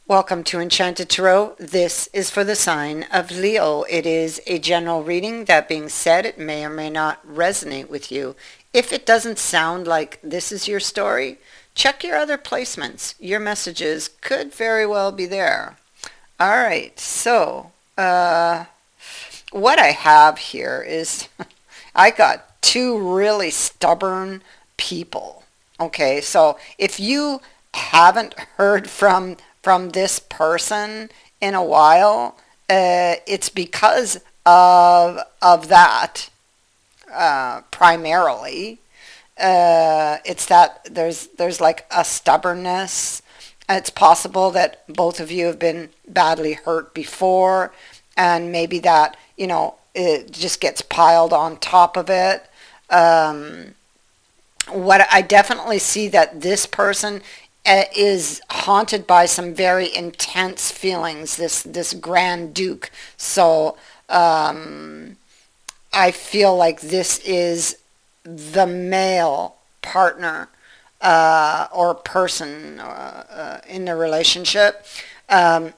Welcome to Enchanted Tarot. This is for the sign of Leo. It is a general reading. That being said, it may or may not resonate with you. If it doesn't sound like this is your story, check your other placements. Your messages could very well be there. All right, so what I have here is I got two really stubborn people. Okay, so if you haven't heard from this person in a while, it's because of that primarily. It's that there's like a stubbornness. It's possible that both of you have been badly hurt before, and maybe that it just gets piled on top of it. What I definitely see that this person is haunted by some very intense feelings. This Grand Duke. So I feel like this is the male partner or person in the relationship. Um,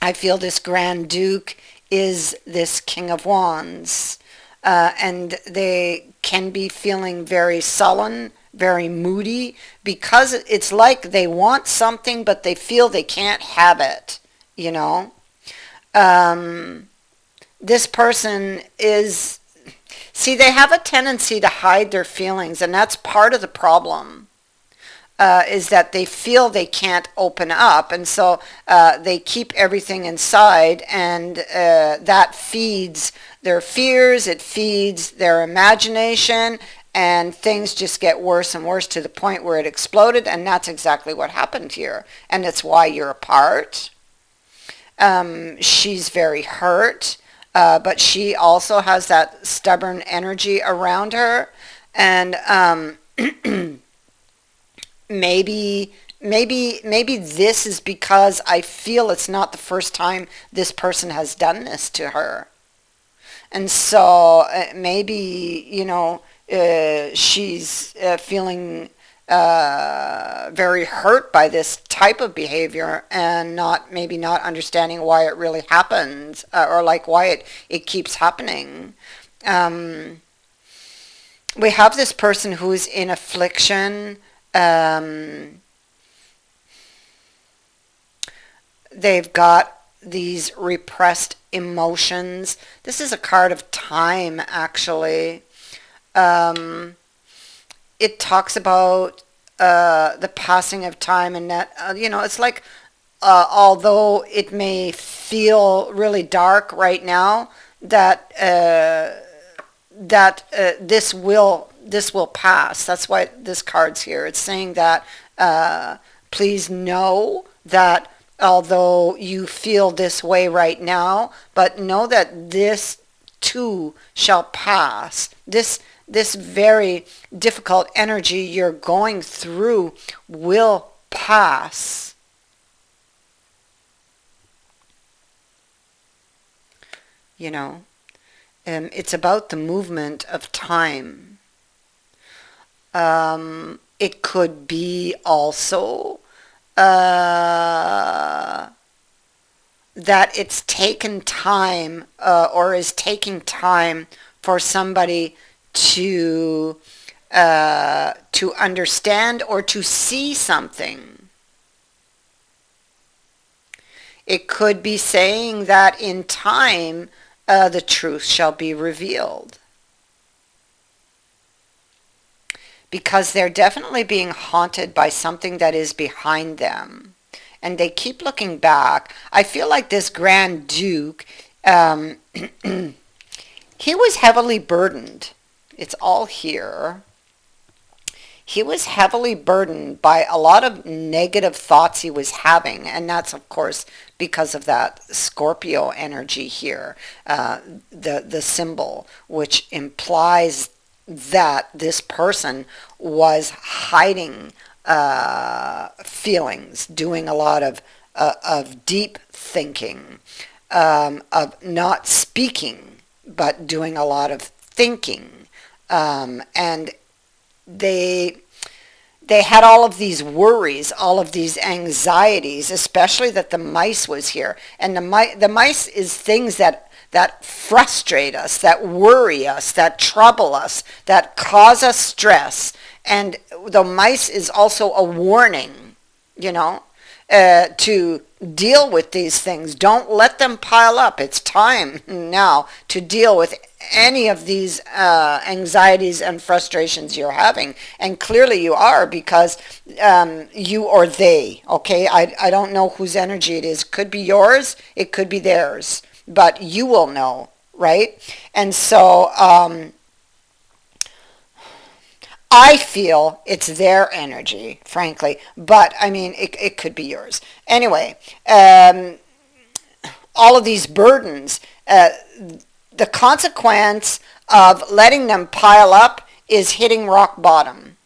I feel this Grand Duke is this King of Wands. And they can be feeling very sullen, very moody, because it's like they want something, but they feel they can't have it, you know? Um, this person is, see, they have a tendency to hide their feelings, and that's part of the problem. Is that they feel they can't open up, and so they keep everything inside, and that feeds their fears, it feeds their imagination, and things just get worse and worse to the point where it exploded, and that's exactly what happened here, and it's why you're apart. She's very hurt, but she also has that stubborn energy around her, and maybe this is because I feel it's not the first time this person has done this to her. And so maybe, she's feeling very hurt by this type of behavior and maybe not understanding why it really happens or like why it keeps happening. Um, we have this person who's in affliction. Um, they've got these repressed emotions. This is a card of time, actually. Um, it talks about the passing of time, and that, it's like, although it may feel really dark right now, that this will pass. That's why this card's here. It's saying that please know that although you feel this way right now, but know that this too shall pass. This very difficult energy you're going through will pass. You know, it's about the movement of time. It could be also that it's taken time or is taking time for somebody to understand or to see something. It could be saying that in time the truth shall be revealed. Because they're definitely being haunted by something that is behind them. And they keep looking back. I feel like this Grand Duke, he was heavily burdened. It's all here. He was heavily burdened by a lot of negative thoughts he was having, and that's of course because of that Scorpio energy here, the symbol, which implies that this person was hiding feelings, doing a lot of deep thinking, of not speaking, but doing a lot of thinking, and they they had all of these worries, all of these anxieties, especially that the mice was here. And the mice is things that frustrate us, that worry us, that trouble us, that cause us stress. And the mice is also a warning, you know, to deal with these things. Don't let them pile up. It's time now to deal with any of these anxieties and frustrations you're having. And clearly you are, because you or they, okay? I don't know whose energy it is. Could be yours. It could be theirs. But you will know, right? And so I feel it's their energy, frankly, but I mean, it could be yours. Anyway, all of these burdens, the consequence of letting them pile up is hitting rock bottom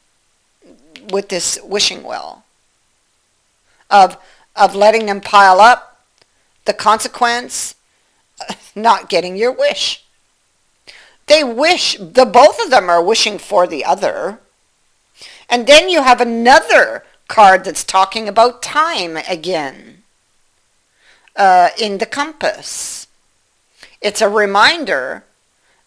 with this wishing well. Of letting them pile up, the consequence, not getting your wish. They wish, the both of them are wishing for the other. And then you have another card that's talking about time again in the compass. It's a reminder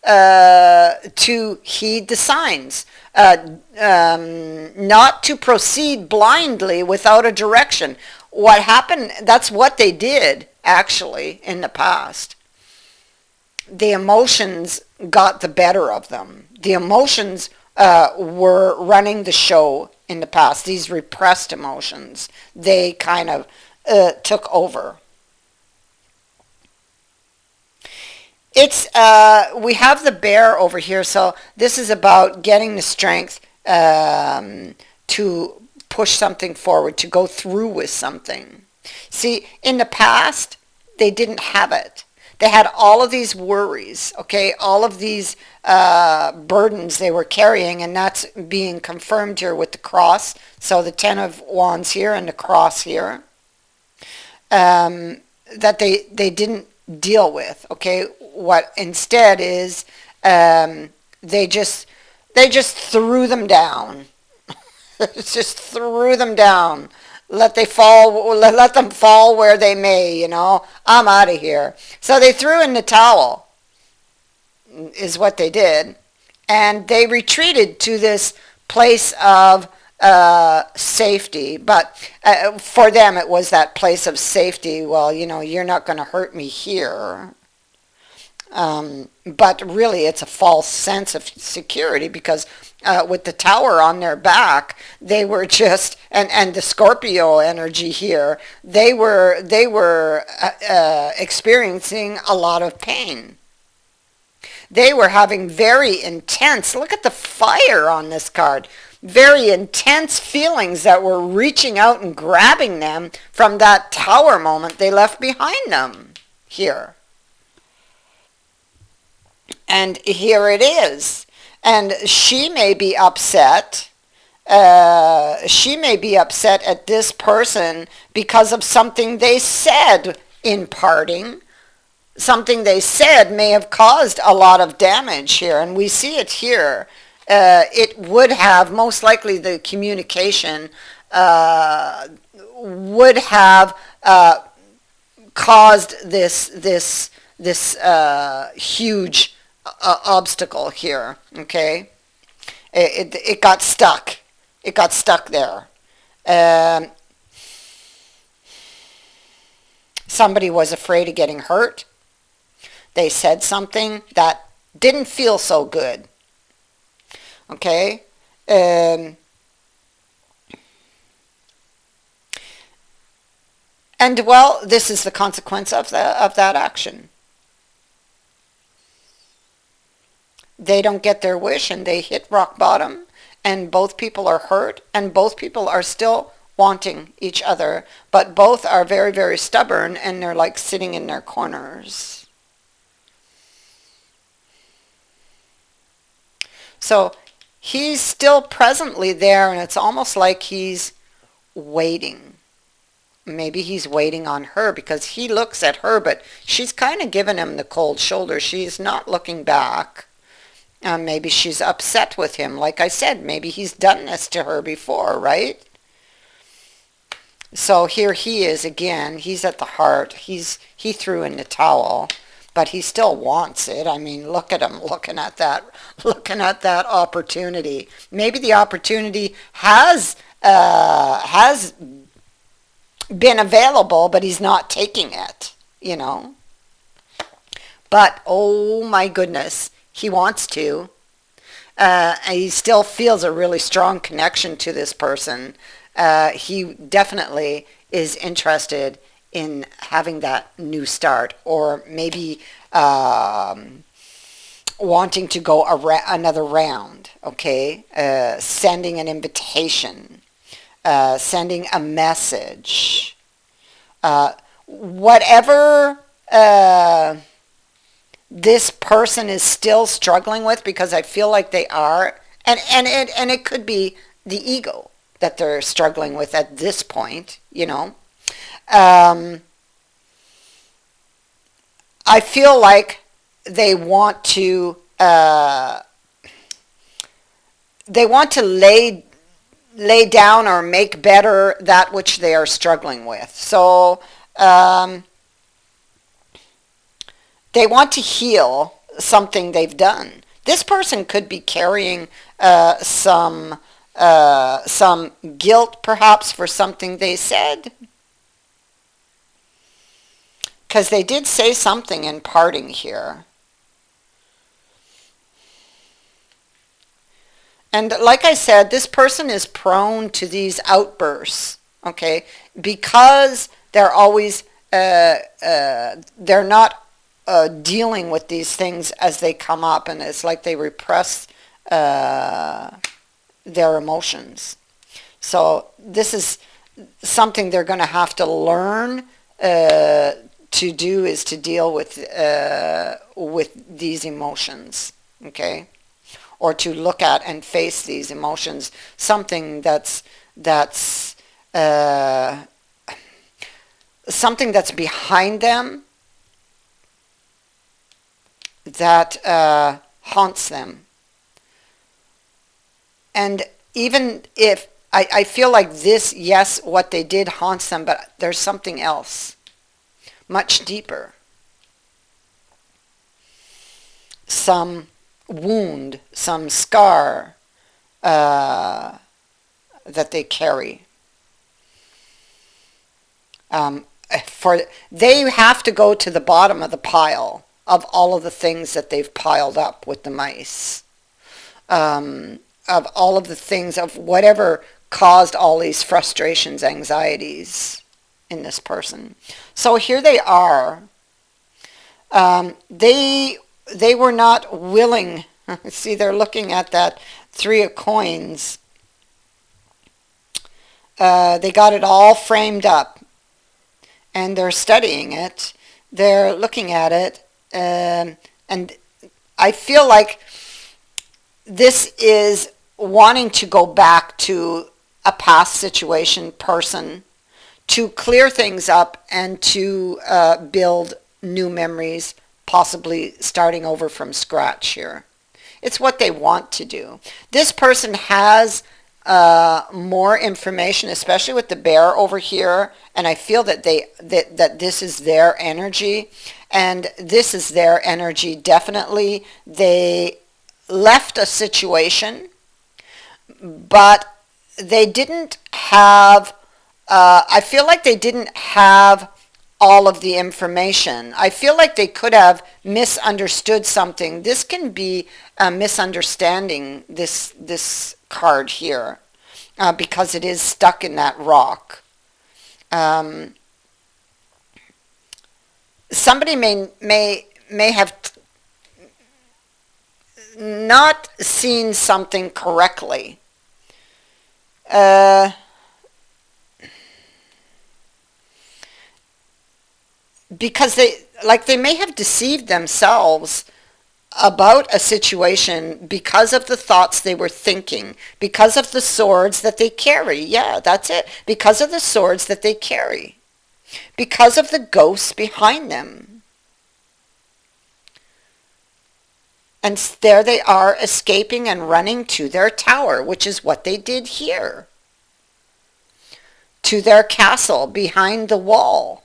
to heed the signs, not to proceed blindly without a direction. What happened, that's what they did actually in the past. The emotions got the better of them. The emotions were running the show in the past. These repressed emotions, they kind of took over. It's we have the bear over here, so this is about getting the strength to push something forward, to go through with something. See, in the past, they didn't have it. They had all of these worries, okay, all of these burdens they were carrying, and that's being confirmed here with the cross. So the Ten of Wands here and the cross here, that they didn't deal with, okay. What instead is they just threw them down. Just threw them down. Let them fall where they may, you know. I'm out of here. So they threw in the towel, is what they did. And they retreated to this place of safety. But for them, it was that place of safety. Well, you know, you're not going to hurt me here. But really, it's a false sense of security, because with the tower on their back, they were just, and the Scorpio energy here, they were experiencing a lot of pain. They were having very intense, look at the fire on this card, very intense feelings that were reaching out and grabbing them from that tower moment they left behind them here. And here it is. And she may be upset. She may be upset at this person because of something they said in parting. Something they said may have caused a lot of damage here. And we see it here. It would have, most likely the communication would have caused this huge obstacle here, okay? It got stuck. It got stuck there. Somebody was afraid of getting hurt. They said something that didn't feel so good, okay? And well, this is the consequence of that action. They don't get their wish and they hit rock bottom, and both people are hurt, and both people are still wanting each other, but both are very, very stubborn, and they're like sitting in their corners. So he's still presently there, and it's almost like he's waiting. Maybe he's waiting on her, because he looks at her, but she's kind of giving him the cold shoulder. She's not looking back. Maybe she's upset with him. Like I said, maybe he's done this to her before, right? So here he is again. He's at the heart. He threw in the towel, but he still wants it. I mean, look at him looking at that opportunity. Maybe the opportunity has been available, but he's not taking it, you know. But oh my goodness, he wants to. He still feels a really strong connection to this person. He definitely is interested in having that new start, or maybe wanting to go another round, okay? Sending an invitation, sending a message. Whatever this person is still struggling with, because I feel like they are, and it could be the ego that they're struggling with at this point, you know. I feel like they want to lay down or make better that which they are struggling with. So they want to heal something they've done. This person could be carrying some guilt, perhaps, for something they said. Because they did say something in parting here. And like I said, this person is prone to these outbursts, okay? Because they're always, they're not dealing with these things as they come up, and it's like they repress their emotions. So this is something they're going to have to learn to do, is to deal with these emotions, okay? Or to look at and face these emotions, something that's something that's behind them that haunts them. And even if I feel like this, yes, what they did haunts them, but there's something else much deeper, some wound, some scar that they carry. For they have to go to the bottom of the pile of all of the things that they've piled up with the mice, of all of the things, of whatever caused all these frustrations, anxieties in this person. So here they are. They were not willing. See, they're looking at that 3 of coins. They got it all framed up, and they're studying it. They're looking at it, and I feel like this is wanting to go back to a past situation, person, to clear things up and to build new memories, possibly starting over from scratch here. It's what they want to do. This person has more information, especially with the bear over here, and I feel that that this is their energy, and this is their energy definitely. They left a situation, but they didn't have, I feel like they didn't have all of the information. I feel like they could have misunderstood something. This can be a misunderstanding, this card here, because it is stuck in that rock. Somebody may have not seen something correctly. Because they may have deceived themselves about a situation because of the thoughts they were thinking, because of the swords that they carry. Yeah, that's it. Because of the swords that they carry. Because of the ghosts behind them. And there they are, escaping and running to their tower, which is what they did here. To their castle behind the wall.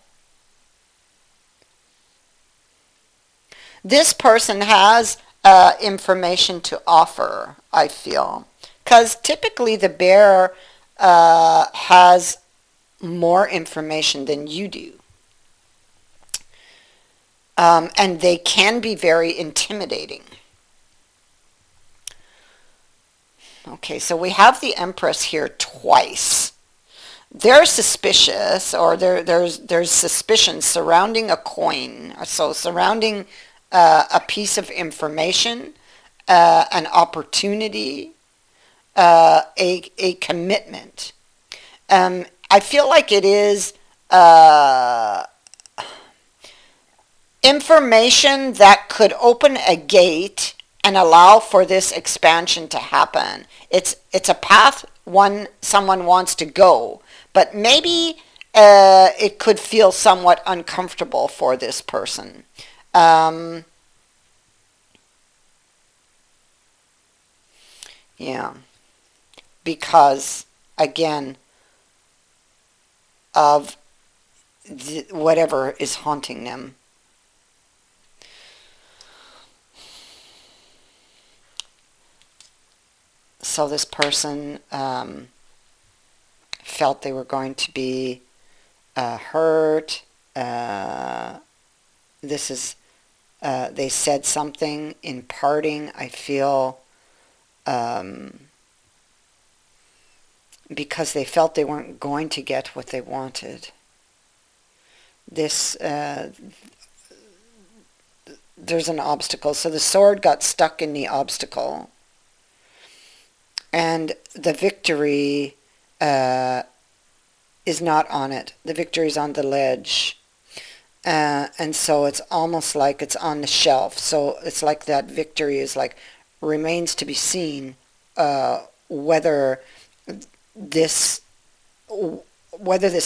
This person has information to offer, I feel. Because typically the bear has more information than you do. And they can be very intimidating. Okay, so we have the Empress here twice. They're suspicious, or there's suspicion surrounding a coin, so surrounding a piece of information, an opportunity, a commitment. I feel like it is information that could open a gate and allow for this expansion to happen. It's a path someone wants to go, but maybe it could feel somewhat uncomfortable for this person. Yeah, because again of whatever is haunting them. So this person felt they were going to be hurt. This is they said something in parting, I feel, because they felt they weren't going to get what they wanted. This there's an obstacle. So the sword got stuck in the obstacle. And the victory is not on it. The victory is on the ledge. And so it's almost like it's on the shelf. So it's like that victory is like, remains to be seen whether this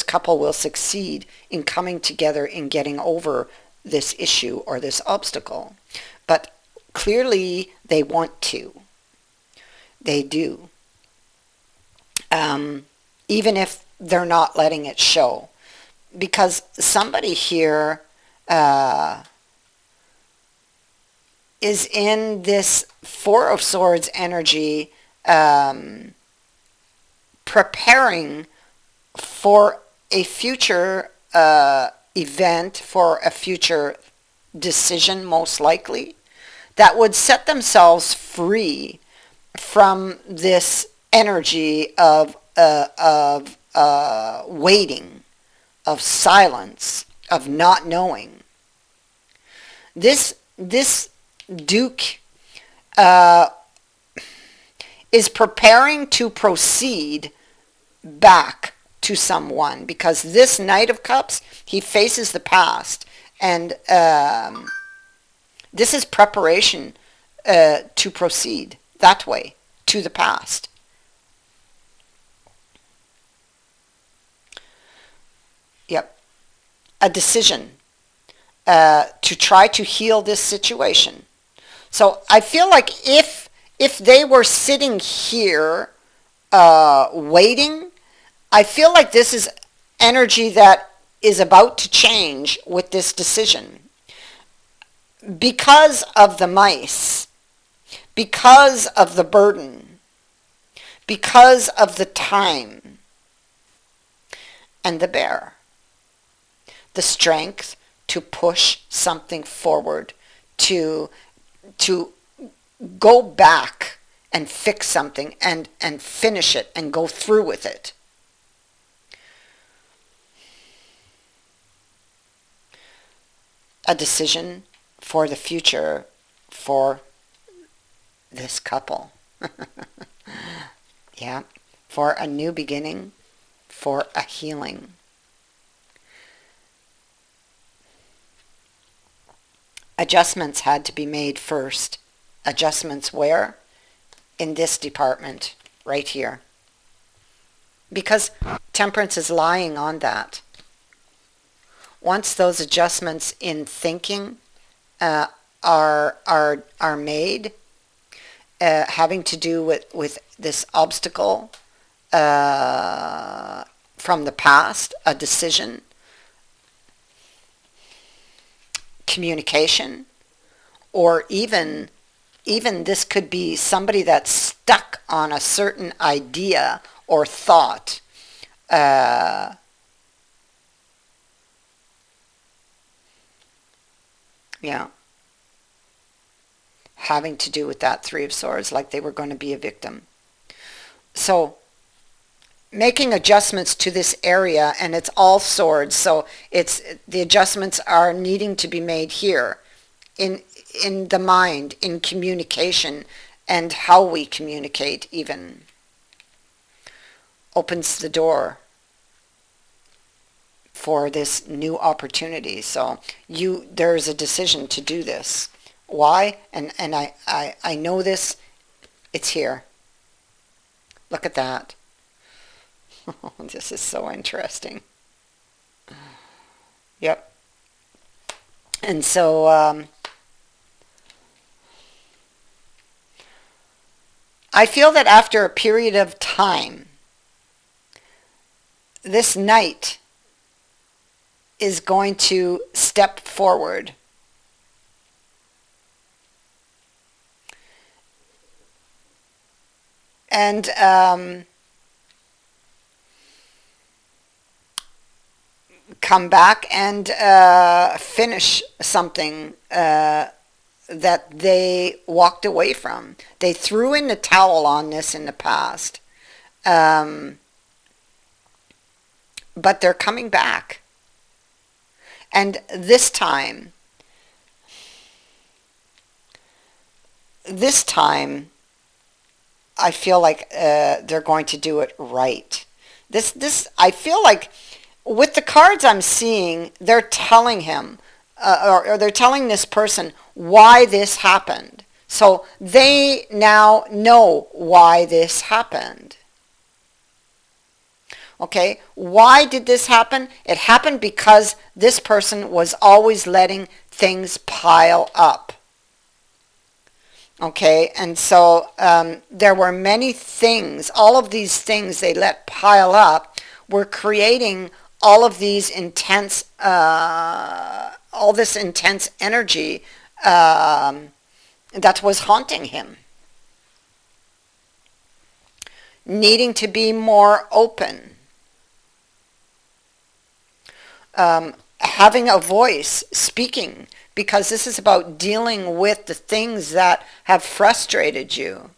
couple will succeed in coming together in getting over this issue or this obstacle. But clearly they want to. They do. Even if they're not letting it show. Because somebody here is in this Four of Swords energy, preparing for a future event, for a future decision, most likely, that would set themselves free from this energy of waiting, of silence, of not knowing. This Duke is preparing to proceed back to someone, because this Knight of Cups, he faces the past, and this is preparation to proceed that way, to the past. Yep. A decision to try to heal this situation. So I feel like if they were sitting here waiting, I feel like this is energy that is about to change with this decision. Because of the mice, because of the burden, because of the time, and the bear. The strength to push something forward, to go back and fix something and finish it and go through with it. A decision for the future for this couple. Yeah, for a new beginning, for a healing. Adjustments had to be made first. Adjustments where? In this department, right here. Because Temperance is lying on that. Once those adjustments in thinking are made, having to do with this obstacle from the past, a decision, communication, or even this could be somebody that's stuck on a certain idea or thought. Yeah, having to do with that Three of Swords, like they were going to be a victim. So making adjustments to this area, and it's all swords, so it's the adjustments are needing to be made here in the mind, in communication, and how we communicate even opens the door for this new opportunity. So there's a decision to do this. Why? And I know this. It's here. Look at that. This is so interesting. Yep. And so I feel that after a period of time, this knight is going to step forward. And come back and finish something that they walked away from. They threw in the towel on this in the past. But they're coming back. And this time, I feel like they're going to do it right. I feel like with the cards I'm seeing, they're telling him, or they're telling this person why this happened. So they now know why this happened. Okay, why did this happen? It happened because this person was always letting things pile up. Okay, and so there were many things, all of these things they let pile up were creating all of these intense, all this intense energy that was haunting him. Needing to be more open. Having a voice, speaking, because this is about dealing with the things that have frustrated you,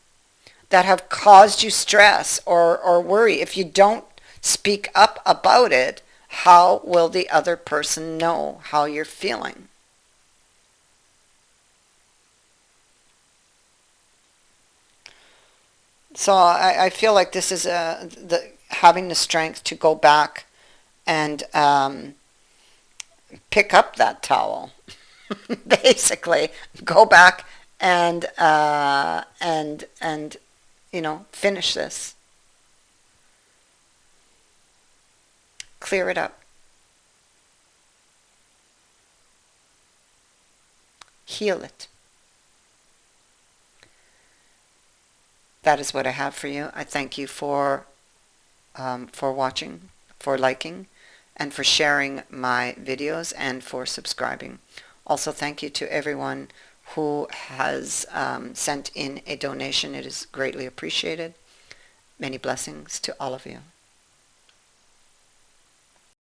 that have caused you stress or worry. If you don't speak up about it, how will the other person know how you're feeling? So I feel like this is having the strength to go back and pick up that towel. Basically, go back and finish this. Clear it up. Heal it. That is what I have for you. I thank you for watching, for liking, and for sharing my videos, and for subscribing. Also, thank you to everyone who has sent in a donation. It is greatly appreciated. Many blessings to all of you.